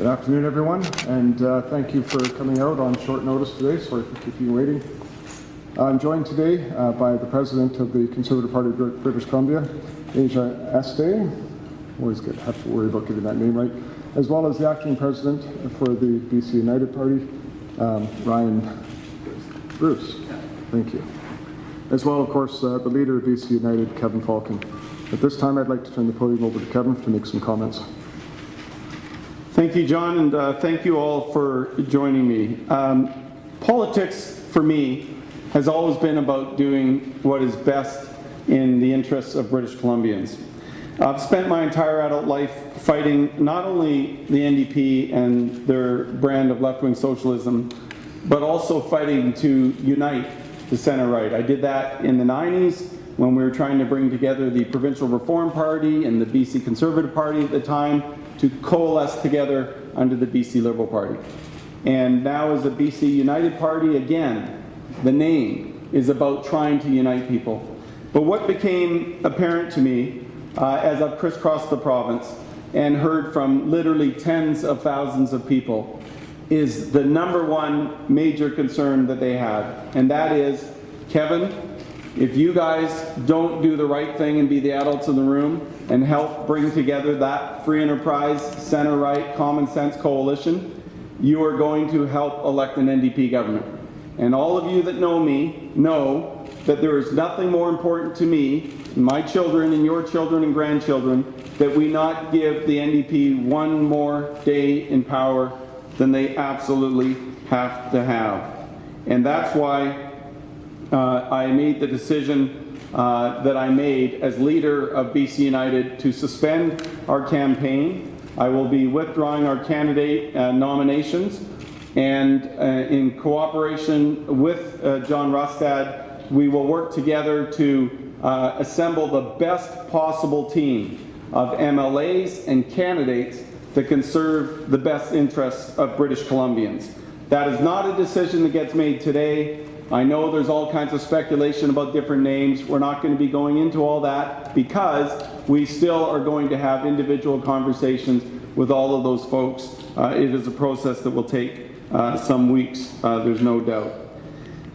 Good afternoon, everyone, and thank you for coming out on short notice today. Sorry for keeping you waiting. I'm joined today by the President of the Conservative Party of British Columbia, Asia Este. Always have to worry about getting that name right. As well as the Acting President for the BC United Party, Ryan Bruce. Thank you. As well, of course, the leader of BC United, Kevin Falcon. At this time, I'd like to turn the podium over to Kevin to make some comments. Thank you, John, and thank you all for joining me. Politics, for me, has always been about doing what is best in the interests of British Columbians. I've spent my entire adult life fighting not only the NDP and their brand of left-wing socialism, but also fighting to unite the centre-right. I did that in the 90s when we were trying to bring together the Provincial Reform Party and the BC Conservative Party at the time to coalesce together under the BC Liberal Party. And now as a BC United Party, again, the name is about trying to unite people. But what became apparent to me as I've crisscrossed the province and heard from literally tens of thousands of people is the number one major concern that they had. And that is, Kevin, if you guys don't do the right thing and be the adults in the room and help bring together that free enterprise, center-right, common sense coalition, you are going to help elect an NDP government. And all of you that know me know that there is nothing more important to me, my children and your children and grandchildren, that we not give the NDP one more day in power than they absolutely have to have. And that's why I made the decision that I made as leader of BC United to suspend our campaign. I will be withdrawing our candidate nominations, and in cooperation with John Rustad, we will work together to assemble the best possible team of MLAs and candidates that can serve the best interests of British Columbians. That is not a decision that gets made today. I know there's all kinds of speculation about different names. We're not going to be going into all that because we still are going to have individual conversations with all of those folks. It is a process that will take some weeks, there's no doubt.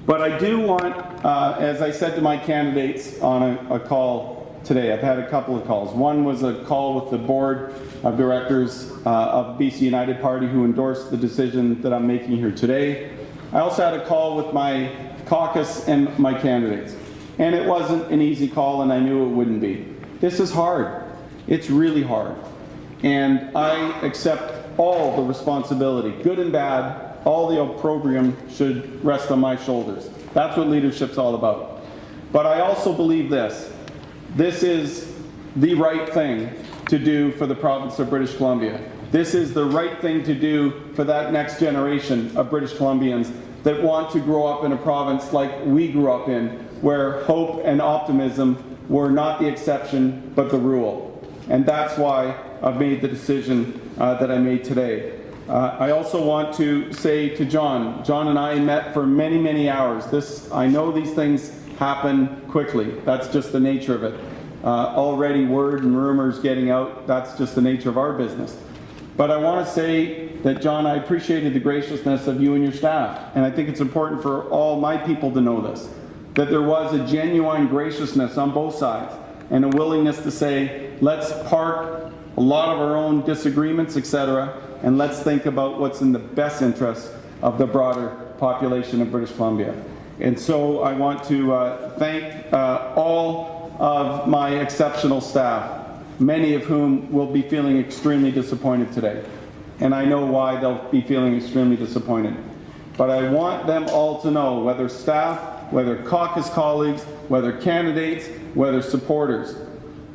But I do want, as I said to my candidates on a call today, I've had a couple of calls. One was a call with the board of directors of BC United Party who endorsed the decision that I'm making here today. I also had a call with my caucus and my candidates. And it wasn't an easy call, and I knew it wouldn't be. This is hard. It's really hard. And I accept all the responsibility, good and bad. All the opprobrium should rest on my shoulders. That's what leadership's all about. But I also believe this. This is the right thing to do for the province of British Columbia. This is the right thing to do for that next generation of British Columbians that want to grow up in a province like we grew up in, where hope and optimism were not the exception, but the rule. And that's why I've made the decision that I made today. I also want to say to John and I met for many, many hours. I know these things happen quickly. That's just the nature of it. Already word and rumors getting out, that's just the nature of our business. But I want to say that, John, I appreciated the graciousness of you and your staff. And I think it's important for all my people to know this, that there was a genuine graciousness on both sides and a willingness to say, let's park a lot of our own disagreements, etc., and let's think about what's in the best interest of the broader population of British Columbia. And so I want to thank all of my exceptional staff, many of whom will be feeling extremely disappointed today. And I know why they'll be feeling extremely disappointed. But I want them all to know, whether staff, whether caucus colleagues, whether candidates, whether supporters,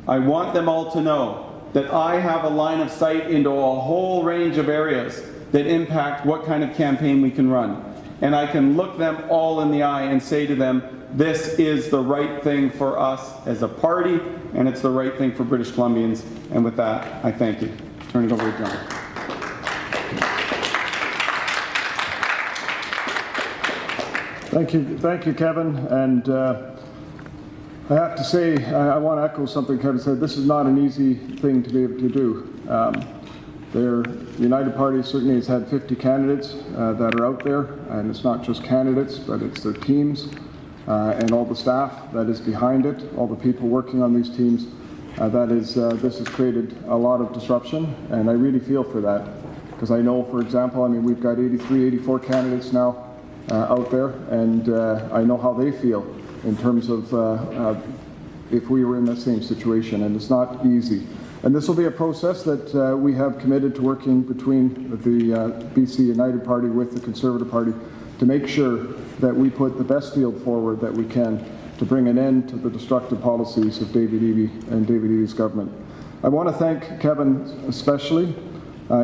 I want them all to know that I have a line of sight into a whole range of areas that impact what kind of campaign we can run. And I can look them all in the eye and say to them, this is the right thing for us as a party, and it's the right thing for British Columbians. And with that, I thank you. Turn it over to John. Thank you, Kevin. And I have to say, I want to echo something Kevin said. This is not an easy thing to be able to do. The United Party certainly has had 50 candidates that are out there, and it's not just candidates, but it's their teams and all the staff that is behind it, all the people working on these teams. This has created a lot of disruption, and I really feel for that, because I know, for example, I mean, we've got 83, 84 candidates now out there, and I know how they feel in terms of if we were in that same situation, and it's not easy. And this will be a process that we have committed to working between the BC United Party with the Conservative Party to make sure that we put the best field forward that we can to bring an end to the destructive policies of David Eby and David Eby's government. I want to thank Kevin especially.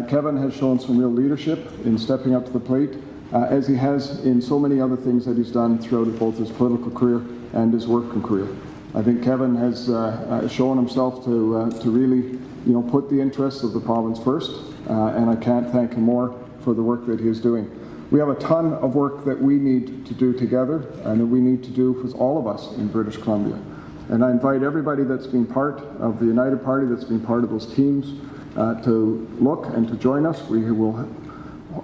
Kevin has shown some real leadership in stepping up to the plate, as he has in so many other things that he's done throughout both his political career and his working career. I think Kevin has shown himself to really, put the interests of the province first, and I can't thank him more for the work that he is doing. We have a ton of work that we need to do together, and that we need to do with all of us in British Columbia. And I invite everybody that's been part of the United Party, that's been part of those teams, to look and to join us. We will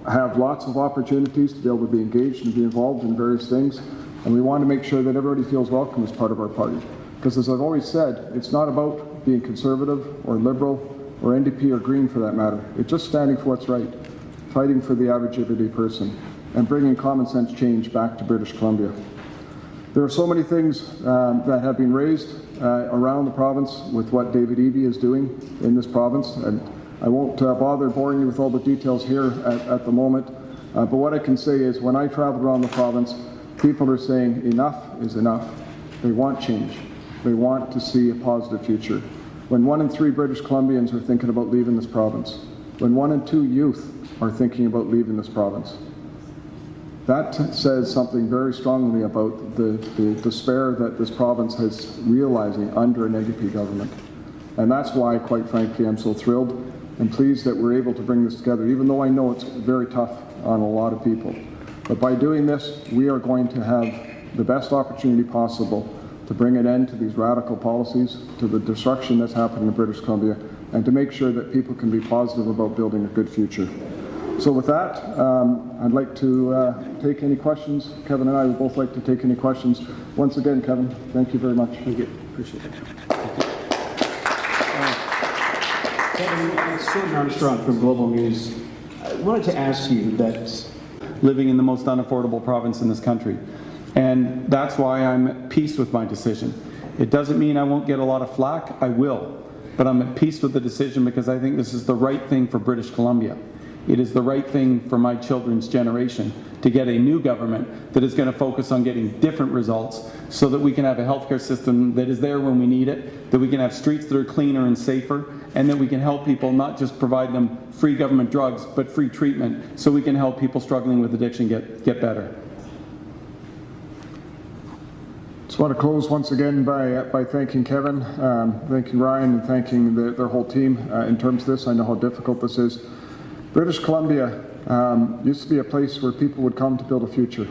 have lots of opportunities to be able to be engaged and be involved in various things, and we want to make sure that everybody feels welcome as part of our party. Because as I've always said, it's not about being conservative or liberal or NDP or Green for that matter. It's just standing for what's right, fighting for the average everyday person, and bringing common sense change back to British Columbia. There are so many things that have been raised around the province with what David Eby is doing in this province, and I won't bother boring you with all the details here at the moment, but what I can say is when I travel around the province, people are saying enough is enough. They want change. They want to see a positive future. When 1 in 3 British Columbians are thinking about leaving this province, when 1 in 2 youth are thinking about leaving this province, that says something very strongly about the despair that this province is realizing under an NDP government. And that's why, quite frankly, I'm so thrilled and pleased that we're able to bring this together, even though I know it's very tough on a lot of people. But by doing this, we are going to have the best opportunity possible to bring an end to these radical policies, to the destruction that's happening in British Columbia, and to make sure that people can be positive about building a good future. So with that, I'd like to take any questions. Kevin and I would both like to take any questions. Once again, Kevin, thank you very much. Thank you. Appreciate it. Kevin, it's John Rustad from Global News. I wanted to ask you that Living in the most unaffordable province in this country. And that's why I'm at peace with my decision. It doesn't mean I won't get a lot of flack, I will. But I'm at peace with the decision because I think this is the right thing for British Columbia. It is the right thing for my children's generation to get a new government that is going to focus on getting different results so that we can have a healthcare system that is there when we need it, that we can have streets that are cleaner and safer, and that we can help people not just provide them free government drugs, but free treatment so we can help people struggling with addiction get better. Just want to close once again by thanking Kevin, thanking Ryan, and thanking their whole team in terms of this. I know how difficult this is. British Columbia used to be a place where people would come to build a future.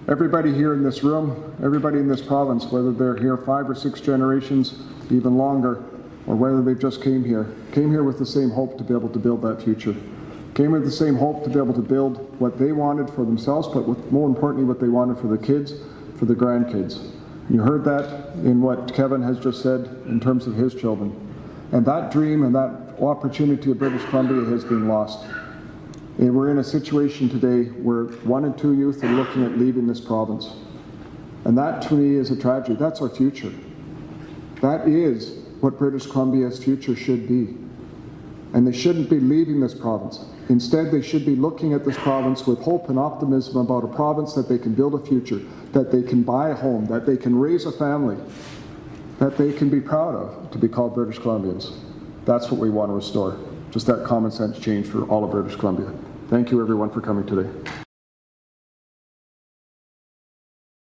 Everybody here in this room, everybody in this province, whether they're here 5 or 6 generations, even longer, or whether they've just came here with the same hope to be able to build that future. Came with the same hope to be able to build what they wanted for themselves, but more importantly, what they wanted for the kids, for the grandkids. You heard that in what Kevin has just said in terms of his children. And that dream and that opportunity of British Columbia has been lost. And we're in a situation today where 1 in 2 youth are looking at leaving this province. And that to me is a tragedy. That's our future. That is what British Columbia's future should be. And they shouldn't be leaving this province. Instead, they should be looking at this province with hope and optimism about a province that they can build a future, that they can buy a home, that they can raise a family, that they can be proud of to be called British Columbians. That's what we want to restore. Just that common sense change for all of British Columbia. Thank you everyone for coming today.